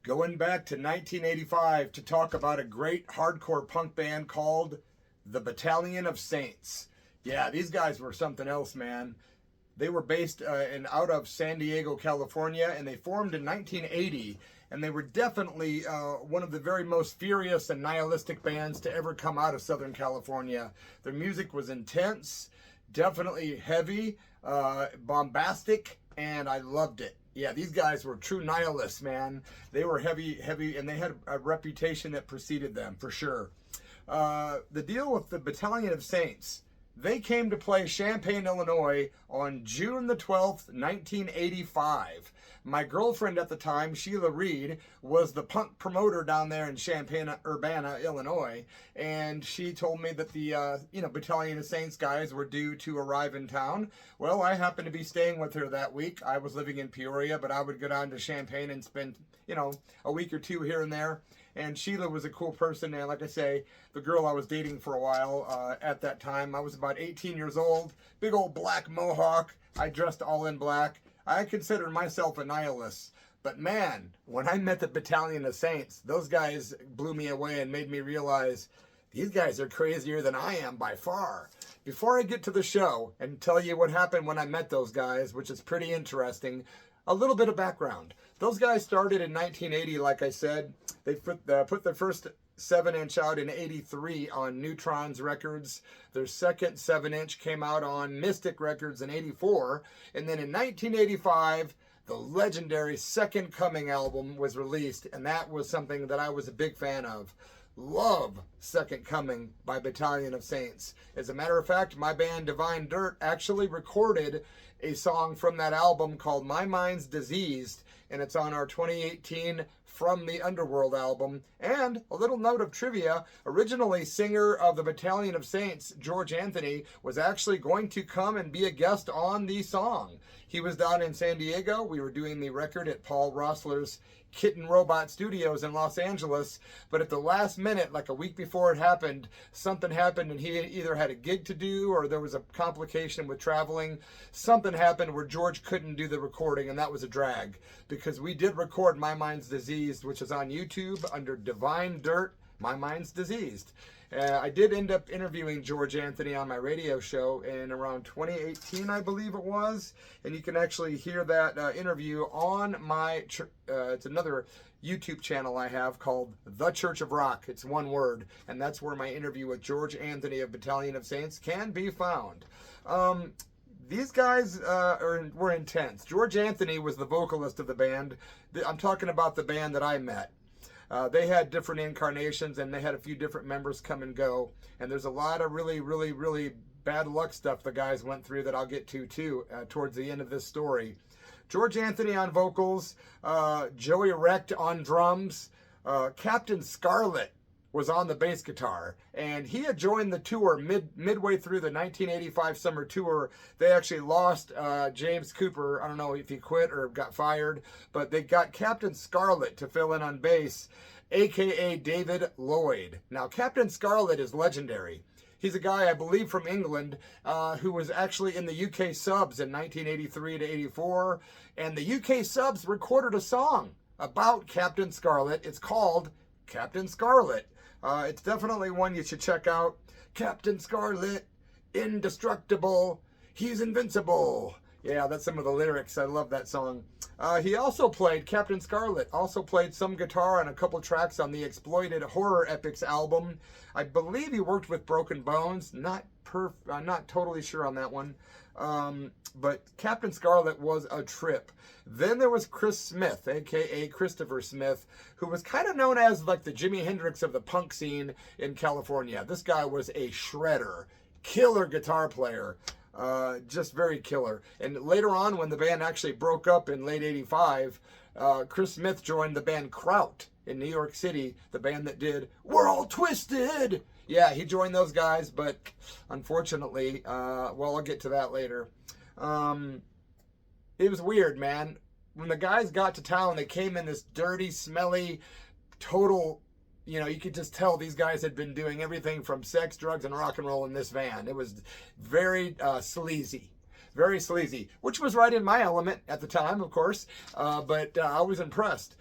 Going back to 1985 to talk about a great hardcore punk band called the Battalion of Saints. Yeah, these guys were something else, man. They were based out of San Diego, California, and they formed in 1980. And they were definitely one of the very most furious and nihilistic bands to ever come out of Southern California. Their music was intense, definitely heavy, bombastic, and I loved it. Yeah, these guys were true nihilists, man. They were heavy, and they had a reputation that preceded them, for sure. The deal with the Battalion of Saints, they came to play Champaign, Illinois on June the 12th, 1985. My girlfriend at the time, Sheila Reed, was the punk promoter down there in Champaign-Urbana, Illinois, and she told me that the Battalion of Saints guys were due to arrive in town. Well, I happened to be staying with her that week. I was living in Peoria, but I would go down to Champaign and spend, a week or two here and there. And Sheila was a cool person, and like I say, the girl I was dating for a while at that time. I was about 18 years old, big old black mohawk. I dressed all in black. I considered myself a nihilist. But man, when I met the Battalion of Saints, those guys blew me away and made me realize these guys are crazier than I am by far. Before I get to the show and tell you what happened when I met those guys, which is pretty interesting, a little bit of background. Those guys started in 1980, like I said. They put their first 7-inch out in 83 on Neutron's Records. Their second 7-inch came out on Mystic Records in 84. And then in 1985, the legendary Second Coming album was released. And that was something that I was a big fan of. Love Second Coming by Battalion of Saints. As a matter of fact, my band Divine Dirt actually recorded a song from that album called My Mind's Diseased, and it's on our 2018 From the Underworld album. And a little note of trivia, originally singer of the Battalion of Saints, George Anthony, was actually going to come and be a guest on the song. He was down in San Diego. We were doing the record at Paul Roessler's Kitten Robot Studios in Los Angeles, but at the last minute, like a week before it happened, something happened and he either had a gig to do or there was a complication with traveling. Something happened where George couldn't do the recording, and that was a drag, because we did record My Mind's Diseased, which is on YouTube under Divine Dirt, My Mind's Diseased. I did end up interviewing George Anthony on my radio show in around 2018, I believe it was. And you can actually hear that interview on my, it's another YouTube channel I have called The Church of Rock. It's one word. And that's where my interview with George Anthony of Battalion of Saints can be found. These guys were intense. George Anthony was the vocalist of the band. I'm talking about the band that I met. They had different incarnations, and they had a few different members come and go. And there's a lot of really, really, really bad luck stuff the guys went through that I'll get to, too, towards the end of this story. George Anthony on vocals, Joey Erect on drums, Captain Scarlett was on the bass guitar, and he had joined the tour midway through the 1985 summer tour. They actually lost James Cooper. I don't know if he quit or got fired, but they got Captain Scarlett to fill in on bass, aka David Lloyd. Now, Captain Scarlett is legendary. He's a guy, I believe, from England who was actually in the UK Subs in 1983 to 84, and the UK Subs recorded a song about Captain Scarlett. It's called Captain Scarlett. It's definitely one you should check out. Captain Scarlett, indestructible, he's invincible. Yeah, that's some of the lyrics. I love that song. Captain Scarlett also played some guitar on a couple tracks on the Exploited Horror Epics album. I believe he worked with Broken Bones. I'm not totally sure on that one. But Captain Scarlett was a trip. Then there was Chris Smith, aka Christopher Smith, who was kind of known as like the Jimi Hendrix of the punk scene in California. This guy was a shredder, killer guitar player, just very killer. And later on, when the band actually broke up in late 85, Chris Smith joined the band Kraut in New York City, the band that did We're All Twisted. Yeah, he joined those guys, but unfortunately, I'll get to that later. It was weird, man. When the guys got to town, they came in this dirty, smelly, total, you could just tell these guys had been doing everything from sex, drugs, and rock and roll in this van. It was very sleazy. Very sleazy, which was right in my element at the time, of course, but I was impressed.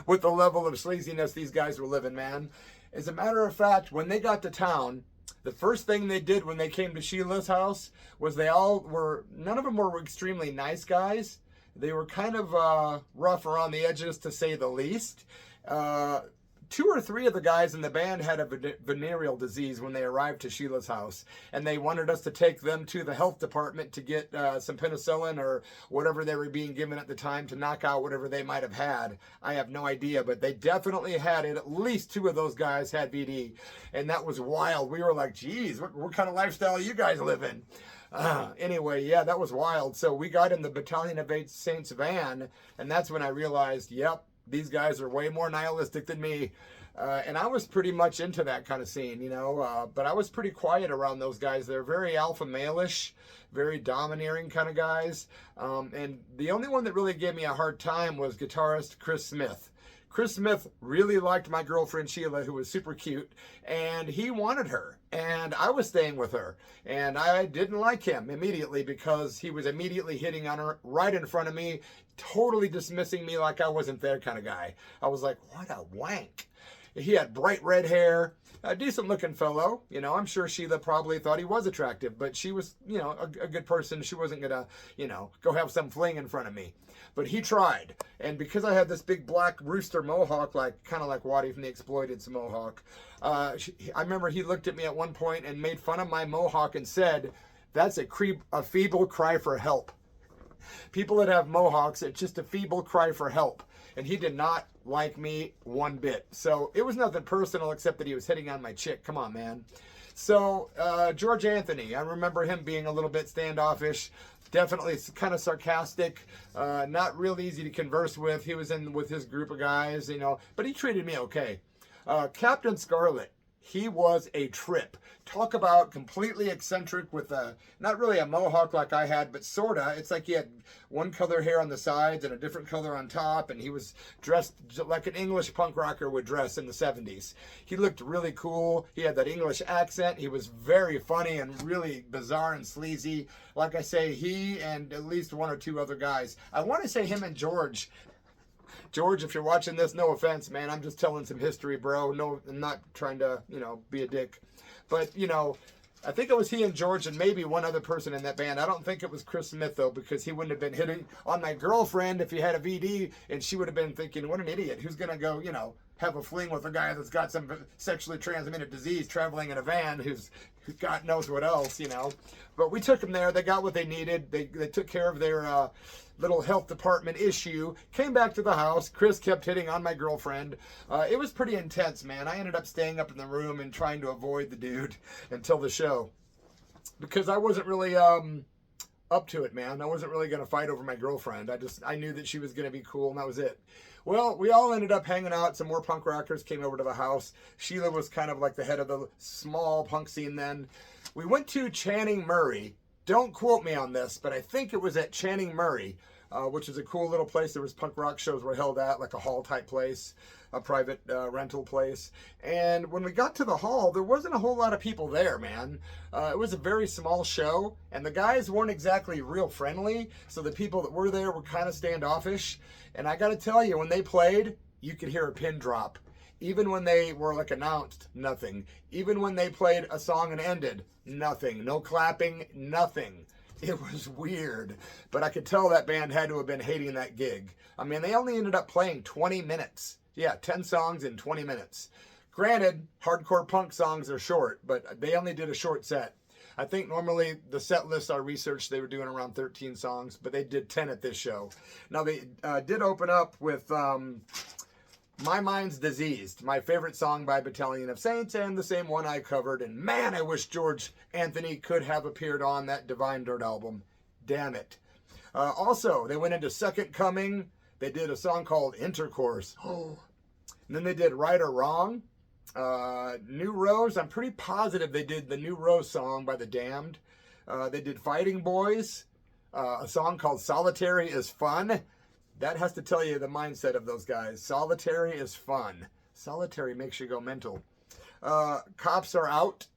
with the level of sleaziness these guys were living, man. As a matter of fact, when they got to town, the first thing they did when they came to Sheila's house was none of them were extremely nice guys. They were kind of rough around the edges, to say the least. 2 or 3 of the guys in the band had a venereal disease when they arrived to Sheila's house, and they wanted us to take them to the health department to get some penicillin or whatever they were being given at the time to knock out whatever they might have had. I have no idea, but they definitely had it. At least 2 of those guys had VD, and that was wild. We were like, geez, what kind of lifestyle are you guys living? Anyway, yeah, that was wild. So we got in the Battalion of Saints van, and that's when I realized, yep, these guys are way more nihilistic than me. And I was pretty much into that kind of scene, you know, but I was pretty quiet around those guys. They're very alpha male-ish, very domineering kind of guys. And the only one that really gave me a hard time was guitarist Chris Smith. Chris Smith really liked my girlfriend Sheila, who was super cute, and he wanted her, and I was staying with her, and I didn't like him immediately because he was immediately hitting on her right in front of me, totally dismissing me like I wasn't there kind of guy. I was like, what a wank. He had bright red hair, a decent looking fellow. You know, I'm sure Sheila probably thought he was attractive, but she was, you know, a good person. She wasn't gonna, you know, go have some fling in front of me. But he tried. And because I had this big black rooster mohawk, like kind of like Waddy from the Exploited's mohawk, I remember he looked at me at one point and made fun of my mohawk and said, that's a feeble cry for help. People that have mohawks, it's just a feeble cry for help. And he did not like me one bit. So it was nothing personal except that he was hitting on my chick. Come on, man. So George Anthony, I remember him being a little bit standoffish, definitely kind of sarcastic, not real easy to converse with. He was in with his group of guys, you know, but he treated me okay. Captain Scarlett, he was a trip. Talk about completely eccentric with not really a mohawk like I had, but sorta. It's like he had one color hair on the sides and a different color on top, and he was dressed like an English punk rocker would dress in the 70s. He looked really cool. He had that English accent. He was very funny and really bizarre and sleazy. Like I say, he and at least 1 or 2 other guys. I want to say him and George. George, if you're watching this, no offense, man. I'm just telling some history, bro. No, I'm not trying to, you know, be a dick. But, you know, I think it was he and George and maybe one other person in that band. I don't think it was Chris Smith, though, because he wouldn't have been hitting on my girlfriend if he had a VD, and she would have been thinking, what an idiot. Who's going to go, you know, have a fling with a guy that's got some sexually transmitted disease traveling in a van who's God knows what else, you know. But we took them there. They got what they needed. They took care of their little health department issue, came back to the house. Chris kept hitting on my girlfriend. It was pretty intense, man. I ended up staying up in the room and trying to avoid the dude until the show because I wasn't really up to it, man. I wasn't really going to fight over my girlfriend. I knew that she was going to be cool, and that was it. Well, we all ended up hanging out. Some more punk rockers came over to the house. Sheila was kind of like the head of the small punk scene then. We went to Channing Murray. Don't quote me on this, but I think it was at Channing Murray, which is a cool little place. There was punk rock shows were held at, like a hall type place, a private rental place. And when we got to the hall, there wasn't a whole lot of people there, man. It was a very small show, and the guys weren't exactly real friendly. So the people that were there were kind of standoffish. And I got to tell you, when they played, you could hear a pin drop. Even when they were like announced, nothing. Even when they played a song and ended, nothing. No clapping, nothing. It was weird. But I could tell that band had to have been hating that gig. I mean, they only ended up playing 20 minutes. Yeah, 10 songs in 20 minutes. Granted, hardcore punk songs are short, but they only did a short set. I think normally the set lists I researched, they were doing around 13 songs, but they did 10 at this show. Now, they did open up with My Mind's Diseased, my favorite song by Battalion of Saints, and the same one I covered. And man, I wish George Anthony could have appeared on that Divine Dirt album. Damn it. Also, they went into Second Coming. They did a song called Intercourse. Oh. And then they did Right or Wrong. New Rose, I'm pretty positive they did the New Rose song by The Damned. They did Fighting Boys, a song called Solitary is Fun. That has to tell you the mindset of those guys. Solitary is fun. Solitary makes you go mental. Cops Are Out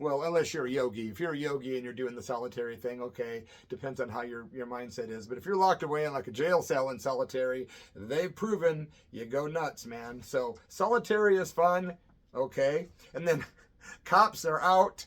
Well, unless you're a yogi. If you're a yogi and you're doing the solitary thing, okay, depends on how your mindset is. But if you're locked away in like a jail cell in solitary, they've proven you go nuts, man. So solitary is fun, okay. And then cops are out,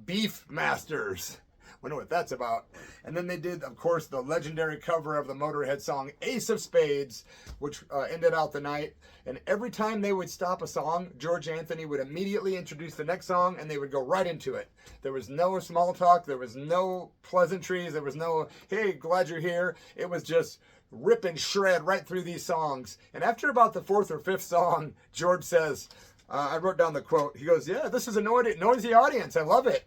beef masters. Wonder what that's about. And then they did, of course, the legendary cover of the Motorhead song Ace of Spades, which ended out the night. And every time they would stop a song, George Anthony would immediately introduce the next song, and they would go right into it. There was no small talk. There was no pleasantries. There was no, hey, glad you're here. It was just rip and shred right through these songs. And after about the fourth or fifth song, George says, I wrote down the quote. He goes, yeah, this is a noisy audience. I love it.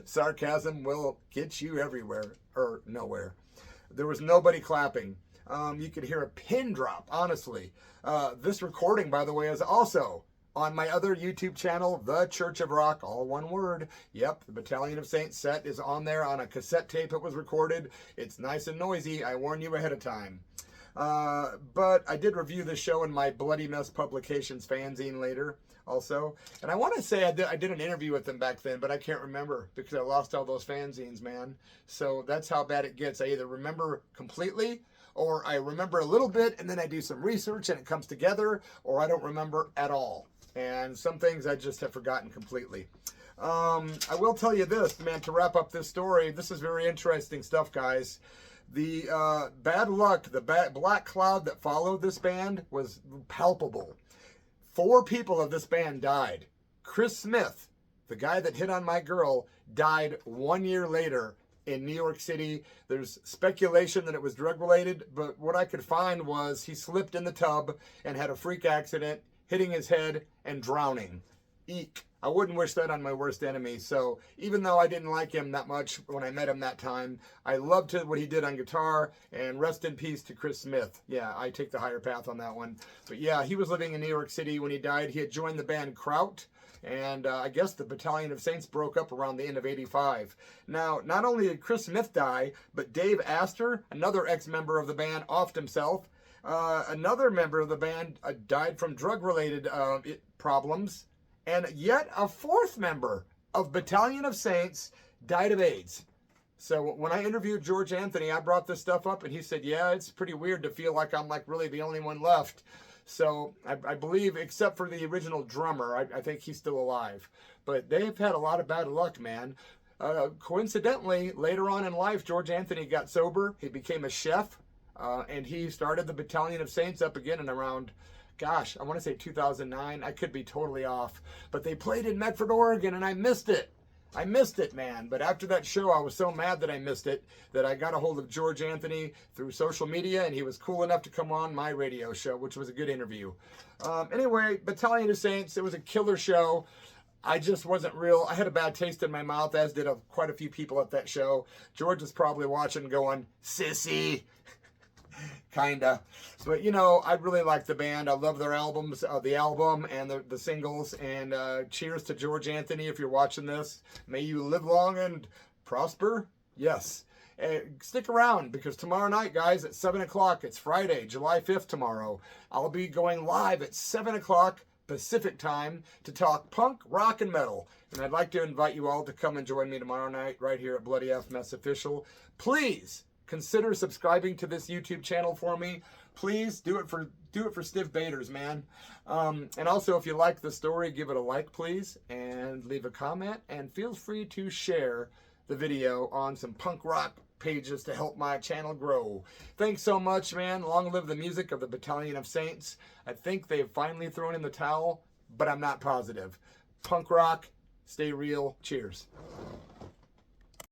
Sarcasm will get you everywhere or nowhere. There was nobody clapping. You could hear a pin drop, honestly. This recording, by the way, is also on my other YouTube channel, The Church of Rock, all one word. Yep, the Battalion of Saints set is on there on a cassette tape. It was recorded. It's nice and noisy. I warn you ahead of time. But I did review this show in my Bloody Mess Publications fanzine later also. And I want to say I did an interview with them back then, but I can't remember because I lost all those fanzines, man. So that's how bad it gets. I either remember completely or I remember a little bit and then I do some research and it comes together, or I don't remember at all. And some things I just have forgotten completely. I will tell you this, man, to wrap up this story. This is very interesting stuff, guys. The bad luck, the black cloud that followed this band was palpable. 4 people of this band died. Chris Smith, the guy that hit on my girl, died 1 year later in New York City. There's speculation that it was drug related, but what I could find was he slipped in the tub and had a freak accident, hitting his head and drowning. Eek. I wouldn't wish that on my worst enemy. So even though I didn't like him that much when I met him that time, I loved what he did on guitar, and rest in peace to Chris Smith. Yeah, I take the higher path on that one. But yeah, he was living in New York City when he died. He had joined the band Kraut, and I guess the Battalion of Saints broke up around the end of '85. Now, not only did Chris Smith die, but Dave Astor, another ex-member of the band, offed himself. Another member of the band died from drug-related problems. And yet a 4th member of Battalion of Saints died of AIDS. So when I interviewed George Anthony, I brought this stuff up and he said, yeah, it's pretty weird to feel like I'm like really the only one left. So I believe, except for the original drummer, I think he's still alive. But they've had a lot of bad luck, man. Coincidentally, later on in life, George Anthony got sober. He became a chef, and he started the Battalion of Saints up again in around, gosh, I want to say 2009. I could be totally off. But they played in Medford, Oregon, and I missed it. I missed it, man. But after that show, I was so mad that I missed it that I got a hold of George Anthony through social media, and he was cool enough to come on my radio show, which was a good interview. Anyway, Battalion of Saints, it was a killer show. I just wasn't real. I had a bad taste in my mouth, as did quite a few people at that show. George was probably watching going, sissy. Kinda. But you know, I really like the band. I love their albums, the album and the singles. And cheers to George Anthony if you're watching this. May you live long and prosper. Yes. Stick around because tomorrow night, guys, at 7 o'clock, it's Friday, July 5th tomorrow. I'll be going live at 7 o'clock Pacific time to talk punk, rock, and metal. And I'd like to invite you all to come and join me tomorrow night right here at Bloody F Mess Official. Please consider subscribing to this YouTube channel for me. Please do it for Stiff Baiters, man. And also, if you like the story, give it a like, please, and leave a comment. And feel free to share the video on some punk rock pages to help my channel grow. Thanks so much, man. Long live the music of the Battalion of Saints. I think they've finally thrown in the towel, but I'm not positive. Punk rock, stay real. Cheers.